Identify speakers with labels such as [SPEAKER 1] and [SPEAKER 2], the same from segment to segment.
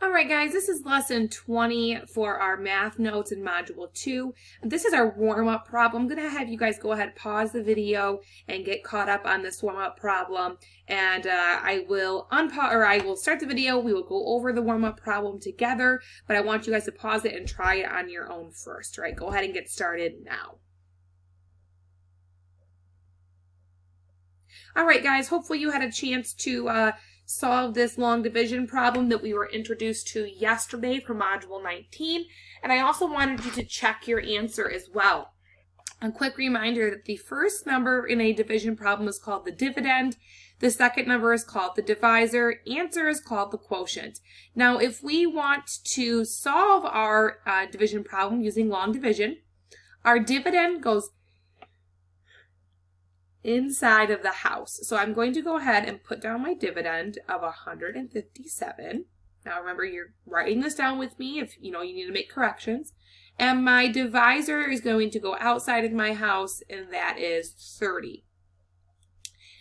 [SPEAKER 1] All right, guys, this is lesson 20 for our math notes in module 2. This is our warm-up problem. I'm going to have you guys go ahead, pause the video, and get caught up on this warm-up problem. And I will start the video. We will go over the warm-up problem together, but I want you guys to pause it and try it on your own first. All right, go ahead and get started now. All right, guys, hopefully you had a chance to solve this long division problem that we were introduced to yesterday for module 19. And I also wanted you to check your answer as well. A quick reminder that the first number in a division problem is called the dividend. The second number is called the divisor. Answer is called the quotient. Now, if we want to solve our division problem using long division, our dividend goes inside of the house. So I'm going to go ahead and put down my dividend of 157. Now remember, you're writing this down with me if you need to make corrections. And my divisor is going to go outside of my house, and that is 30.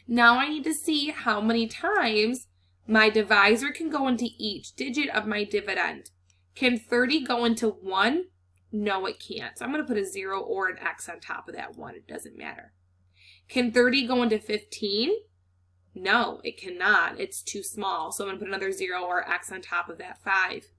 [SPEAKER 1] Now I need to see how many times my divisor can go into each digit of my dividend. Can 30 go into 1? No, it can't. So I'm going to put a 0 or an X on top of that 1. It doesn't matter. Can 30 go into 15? No, it cannot. It's too small. So I'm going to put another 0 or X on top of that 5.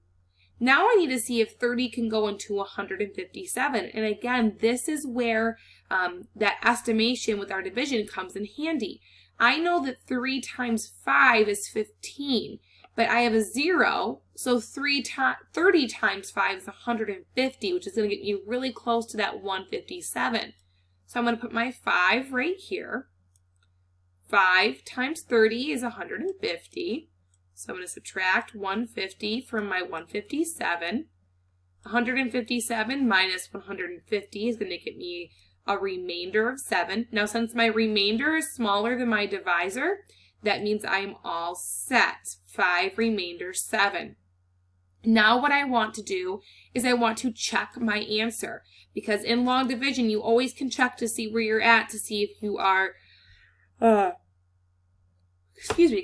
[SPEAKER 1] Now I need to see if 30 can go into 157. And again, this is where that estimation with our division comes in handy. I know that 3 times 5 is 15, but I have a 0, so 30 times 5 is 150, which is going to get me really close to that 157. So I'm going to put my 5 right here. 5 times 30 is 150. So I'm going to subtract 150 from my 157. 157 minus 150 is going to get me a remainder of 7. Now, since my remainder is smaller than my divisor, that means I'm all set. 5 remainder 7. Now what I want to do is I want to check my answer, because in long division you always can check to see where you're at to see if you are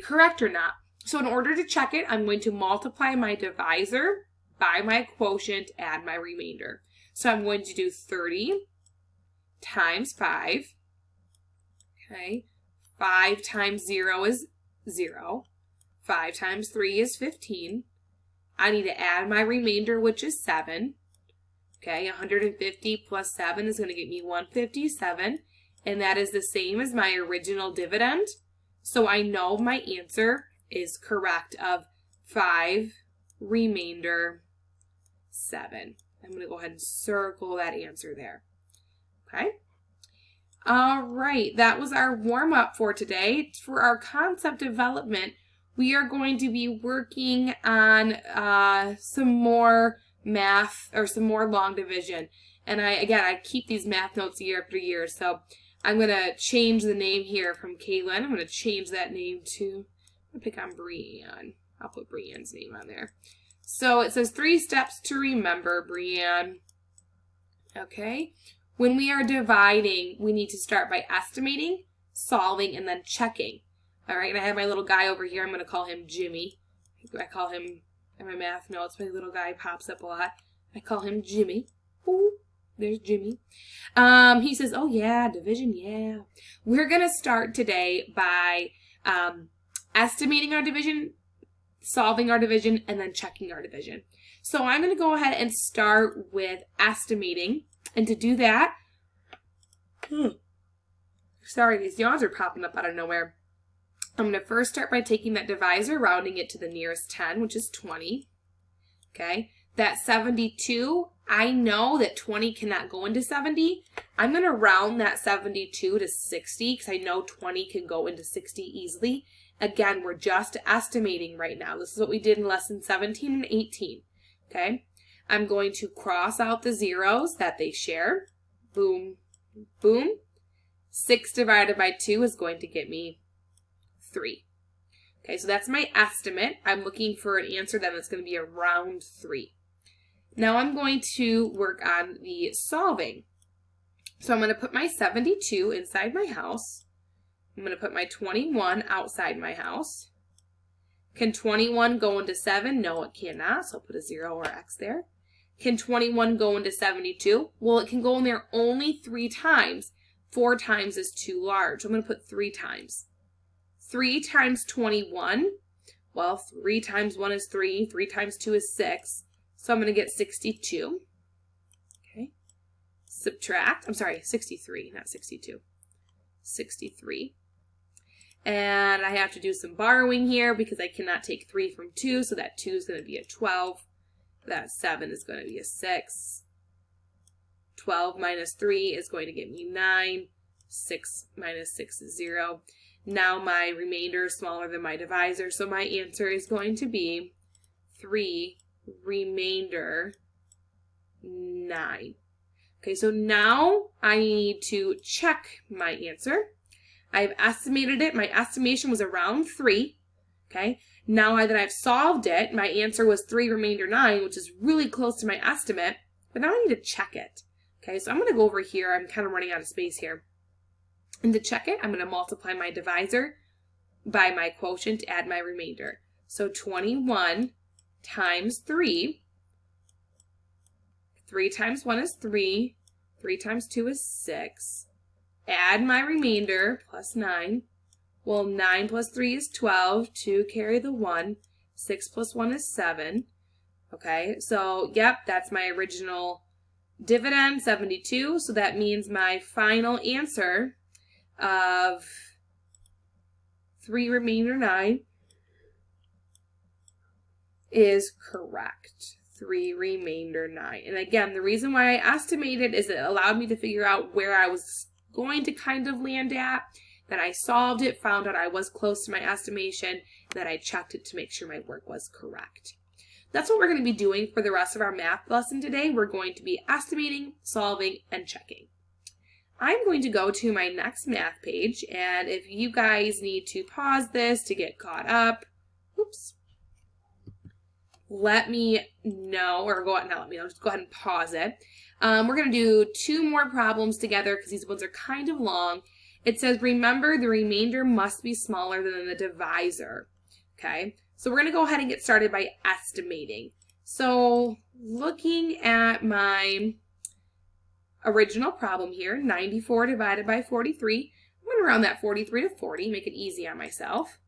[SPEAKER 1] correct or not. So in order to check it, I'm going to multiply my divisor by my quotient, add my remainder. So I'm going to do 30 times 5. Okay, 5 times 0 is 0. 5 times 3 is 15. I need to add my remainder, which is 7. Okay, 150 plus 7 is going to get me 157. And that is the same as my original dividend. So I know my answer is correct of 5 remainder 7. I'm going to go ahead and circle that answer there. Okay. All right, that was our warm-up for today. For our concept development, we are going to be working on some more math or some more long division. And I keep these math notes year after year. So I'm going to change the name here from Kaylin. I'm going to change that name to, I'm going to pick on Brianne. I'll put Brianne's name on there. So it says 3 steps to remember, Brianne. Okay. When we are dividing, we need to start by estimating, solving, and then checking. All right, and I have my little guy over here. I'm going to call him Jimmy. I call him, in my math notes, my little guy pops up a lot. I call him Jimmy. Ooh, there's Jimmy. He says, oh yeah, division, yeah. We're going to start today by estimating our division, solving our division, and then checking our division. So I'm going to go ahead and start with estimating. And to do that, sorry, these yawns are popping up out of nowhere. I'm going to first start by taking that divisor, rounding it to the nearest 10, which is 20. Okay, that 72, I know that 20 cannot go into 70. I'm going to round that 72 to 60 because I know 20 can go into 60 easily. Again, we're just estimating right now. This is what we did in lesson 17 and 18. Okay, I'm going to cross out the zeros that they share. Boom, boom. 6 divided by 2 is going to get me 3. Okay, so that's my estimate. I'm looking for an answer that's going to be around 3. Now I'm going to work on the solving. So I'm going to put my 72 inside my house. I'm going to put my 21 outside my house. Can 21 go into 7? No, it cannot, so I'll put a 0 or X there. Can 21 go into 72? Well, it can go in there only 3 times. 4 times is too large. I'm going to put 3 times. 3 times 21. Well, 3 times 1 is 3. 3 times 2 is 6. So I'm going to get 62. Okay. Subtract. I'm sorry, 63, not 62. 63. And I have to do some borrowing here because I cannot take 3 from 2. So that 2 is going to be a 12. That 7 is going to be a 6. 12 minus 3 is going to give me 9. 6 minus 6 is 0. Now my remainder is smaller than my divisor, so my answer is going to be 3 remainder 9. Okay, so now I need to check my answer. I've estimated it. My estimation was around 3. Okay, now that I've solved it, my answer was 3 remainder 9, which is really close to my estimate, but now I need to check it. Okay, so I'm going to go over here. I'm kind of running out of space here. And to check it, I'm going to multiply my divisor by my quotient, add my remainder. So 21 times 3. 3 times 1 is 3. 3 times 2 is 6. Add my remainder, plus 9. Well, 9 plus 3 is 12. 2 carry the 1. 6 plus 1 is 7. Okay, so yep, that's my original dividend, 72. So that means my final answer of 3 remainder 9 is correct. 3 remainder 9. And again, the reason why I estimated is it allowed me to figure out where I was going to kind of land at. Then I solved it, found out I was close to my estimation, then I checked it to make sure my work was correct. That's what we're going to be doing for the rest of our math lesson today. We're going to be estimating, solving, and checking. I'm going to go to my next math page, and if you guys need to pause this to get caught up, oops, let me know, or go ahead, not let me know, just go ahead and pause it. We're going to do 2 more problems together because these ones are kind of long. It says, remember the remainder must be smaller than the divisor. Okay, so we're going to go ahead and get started by estimating. So looking at my original problem here, 94 divided by 43. I'm going to round that 43 to 40, make it easy on myself.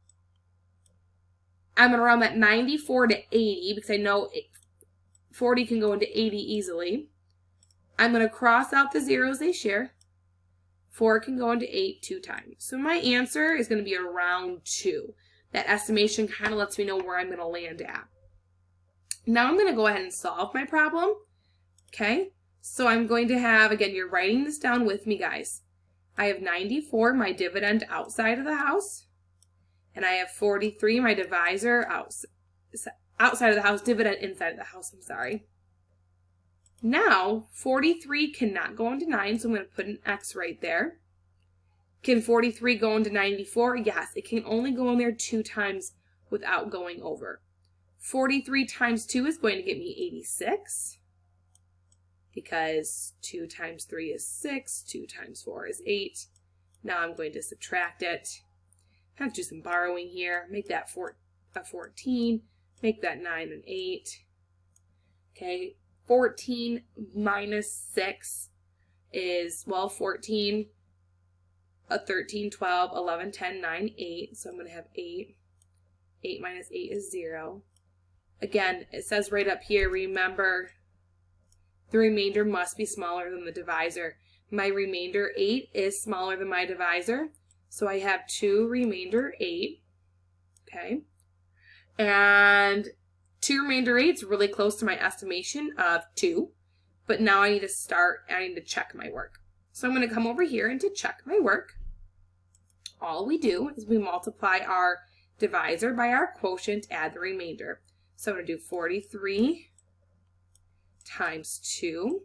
[SPEAKER 1] I'm going to round that 94 to 80 because I know 40 can go into 80 easily. I'm going to cross out the zeros they share. 4 can go into 8 2 times. So my answer is going to be around 2. That estimation kind of lets me know where I'm going to land at. Now I'm going to go ahead and solve my problem. Okay. So I'm going to have, again, you're writing this down with me, guys. I have 94, my dividend outside of the house. And I have 43, my divisor outside of the house, dividend inside of the house, I'm sorry. Now, 43 cannot go into 9, so I'm going to put an X right there. Can 43 go into 94? Yes, it can only go in there 2 times without going over. 43 times 2 is going to get me 86. Because 2 times 3 is 6, 2 times 4 is 8. Now I'm going to subtract it. I have to do some borrowing here. Make that a 14. Make that 9 and 8. Okay, 14 minus 6 is, well, 14, 13, 12, 11, 10, 9, 8. So I'm going to have 8. 8 minus 8 is 0. Again, it says right up here, remember, the remainder must be smaller than the divisor. My remainder 8 is smaller than my divisor. So I have 2 remainder 8. Okay. And 2 remainder 8 is really close to my estimation of 2. But now I need to check my work. So I'm going to come over here and to check my work. All we do is we multiply our divisor by our quotient, add the remainder. So I'm going to do 43 times 2.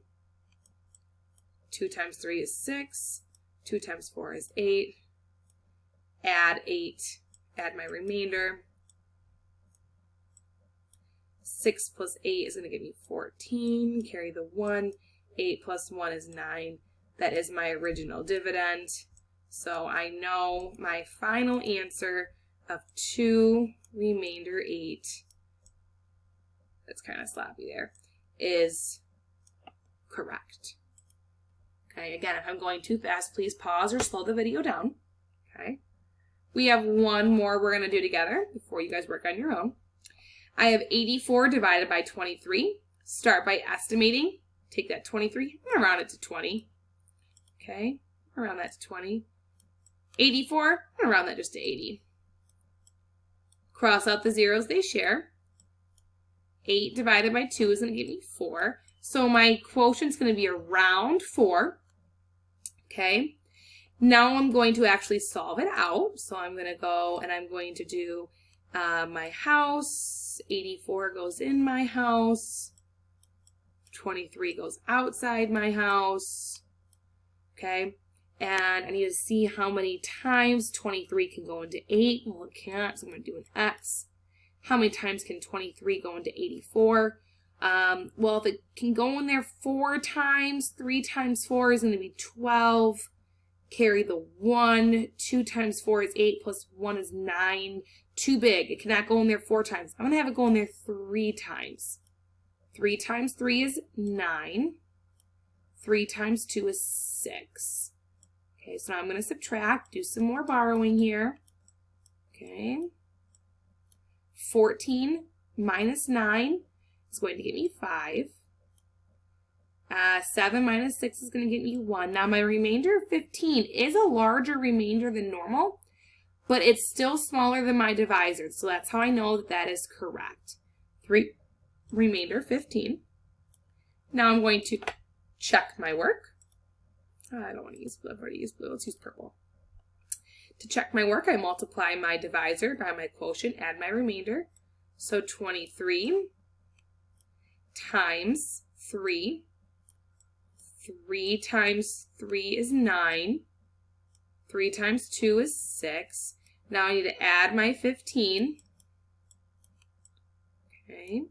[SPEAKER 1] 2 times 3 is 6. 2 times 4 is 8. Add 8. Add my remainder. 6 plus 8 is going to give me 14. Carry the 1. 8 plus 1 is 9. That is my original dividend. So I know my final answer of 2 remainder 8, that's kind of sloppy there, is correct. Okay, again, if I'm going too fast, please pause or slow the video down. Okay, we have one more we're going to do together before you guys work on your own. I have 84 divided by 23. Start by estimating. Take that 23, I'm going to round it to 20. Okay, round that to 20. 84, I'm going to round that just to 80. Cross out the zeros they share. 8 divided by 2 is going to give me 4. So my quotient is going to be around 4. Okay. Now I'm going to actually solve it out. So I'm going to go and I'm going to do my house. 84 goes in my house. 23 goes outside my house. Okay. And I need to see how many times 23 can go into 8. Well, it can't, so I'm going to do an X. How many times can 23 go into 84? Well, if it can go in there 4 times, 3 times 4 is going to be 12. Carry the 1. 2 times 4 is 8, plus 1 is 9. Too big. It cannot go in there 4 times. I'm going to have it go in there 3 times. 3 times 3 is 9. 3 times 2 is 6. Okay, so now I'm going to subtract, do some more borrowing here. Okay. 14 minus 9 is going to get me 5. 7 minus 6 is going to get me 1. Now my remainder of 15 is a larger remainder than normal, but it's still smaller than my divisor. So that's how I know that that is correct. Remainder 15. Now I'm going to check my work. I don't want to use blue. I've already used blue. Let's use purple. To check my work, I multiply my divisor by my quotient, add my remainder. So 23 times 3. 3 times 3 is 9. 3 times 2 is 6. Now I need to add my 15. Okay.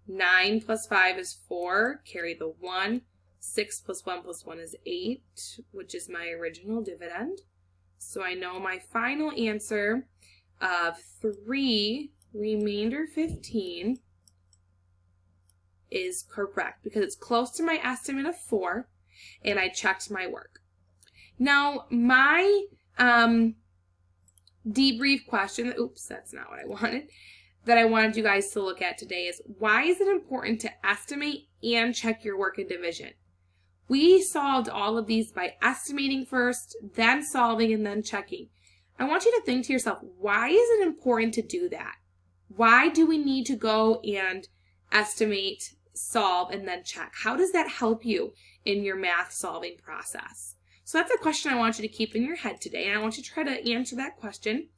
[SPEAKER 1] 9 plus 5 is 4. Carry the 1. 6 plus 1 plus 1 is 8, which is my original dividend. So I know my final answer of 3 remainder 15 is correct because it's close to my estimate of 4 and I checked my work. Now my debrief question, oops, that's not what I wanted, that I wanted you guys to look at today is why is it important to estimate and check your work in division? We solved all of these by estimating first, then solving, and then checking. I want you to think to yourself, why is it important to do that? Why do we need to go and estimate, solve, and then check? How does that help you in your math solving process? So that's a question I want you to keep in your head today, and I want you to try to answer that question.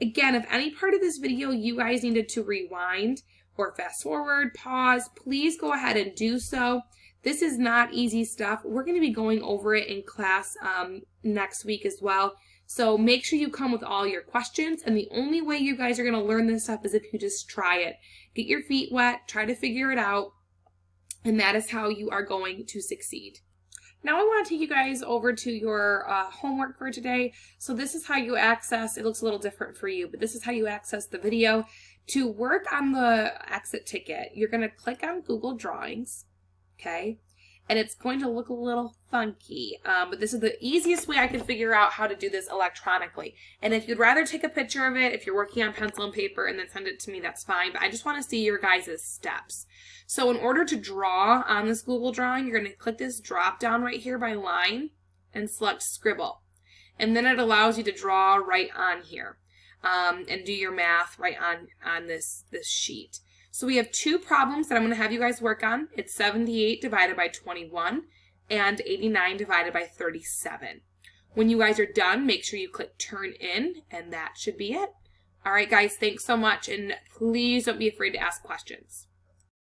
[SPEAKER 1] Again, if any part of this video you guys needed to rewind or fast forward, pause, please go ahead and do so. This is not easy stuff. We're going to be going over it in class next week as well. So make sure you come with all your questions. And the only way you guys are going to learn this stuff is if you just try it. Get your feet wet, try to figure it out. And that is how you are going to succeed. Now I want to take you guys over to your homework for today. So this is how you access, it looks a little different for you, but this is how you access the video. To work on the exit ticket, you're going to click on Google Drawings. Okay, and it's going to look a little funky, but this is the easiest way I can figure out how to do this electronically. And if you'd rather take a picture of it, if you're working on pencil and paper and then send it to me, that's fine. But I just want to see your guys' steps. So in order to draw on this Google drawing, you're going to click this drop down right here by line and select scribble. And then it allows you to draw right on here and do your math right on this sheet. So we have 2 problems that I'm going to have you guys work on. It's 78 divided by 21 and 89 divided by 37. When you guys are done, make sure you click turn in, and that should be it. All right, guys, thanks so much, and please don't be afraid to ask questions.